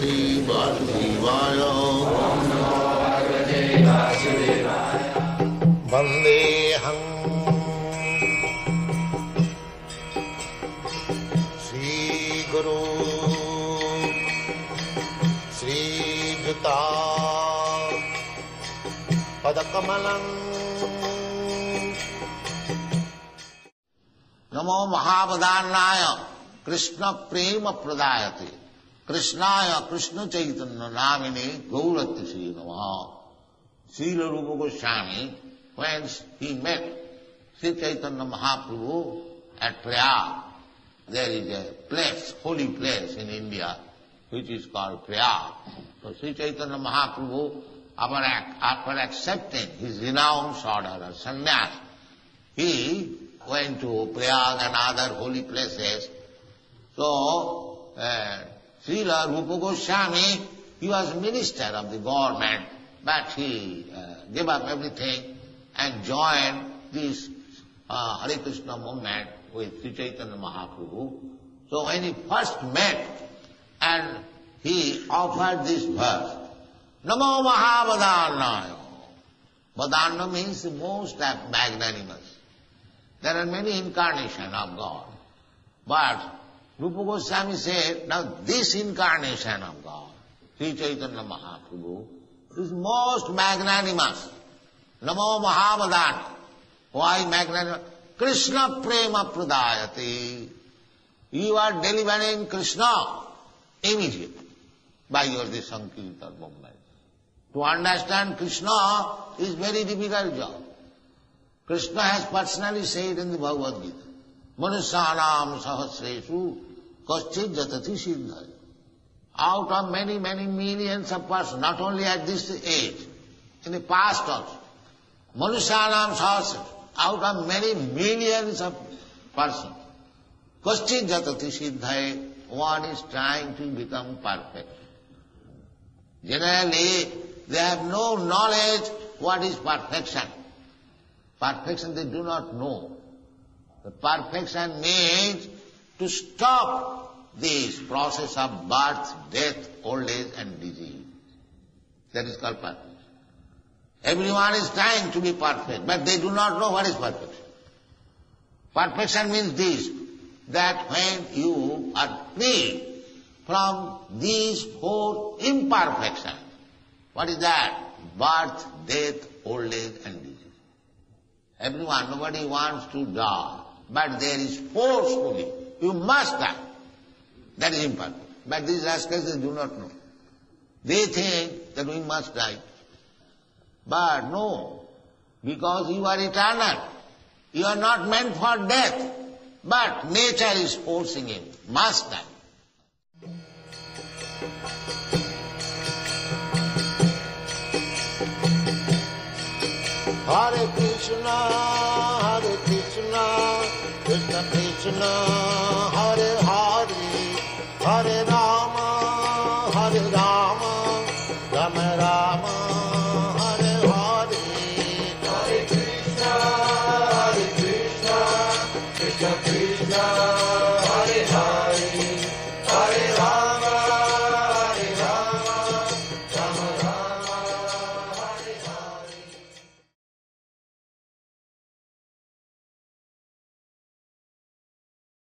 Sri Vasudevaya. Vandeham Sri Guru Sri Juta Padakamalam. Namo Mahabhadanaya Krishna Prema Pradayate Krishnaya Krishna Chaitanya Namine Gaurati Sri Namaha. Srila Rupa Goswami, when he met Sri Chaitanya Mahaprabhu at Prayag, there is a place, holy place in India, which is called Prayag. So Sri Chaitanya Mahaprabhu, after accepting his renounced order or sannyas, he went to Prayag and other holy places. So, Srila Rupa Goswami, he was minister of the government, but he gave up everything and joined this Hare Krishna movement with Sri Chaitanya Mahaprabhu. So when he first met, and he offered this verse, Namo Mahavadannaya. Vadanna means the most magnanimous. There are many incarnations of God. But Rupa Goswami said, now this incarnation of God, Sri Chaitanya Mahaprabhu, is most magnanimous. Namo Mahavadana. Why magnanimous? Krishna Prema Pradayate. You are delivering Krishna immediately by your this Sankirtan movement. To understand Krishna is very difficult job. Krishna has personally said in the Bhagavad-gita, Manusyanam sahasresu kaschid jatati siddhaya. Out of many, many millions of persons, not only at this age, in the past also, Manusyanam sahasresu, out of many millions of persons, kaschid jatati siddhaya, one is trying to become perfect. Generally, they have no knowledge what is perfection. Perfection they do not know. The perfection means to stop this process of birth, death, old age and disease. That is called perfection. Everyone is trying to be perfect, but they do not know what is perfection. Perfection means this, that when you are free from these four imperfections, what is that? Birth, death, old age and disease. Everyone, nobody wants to die, but there is forcefully, you must die. That is imperfect. But these rascals, they do not know. They think that we must die. But no, because you are eternal. You are not meant for death. But nature is forcing him, must die. Hare Krishna, Krishna Krishna,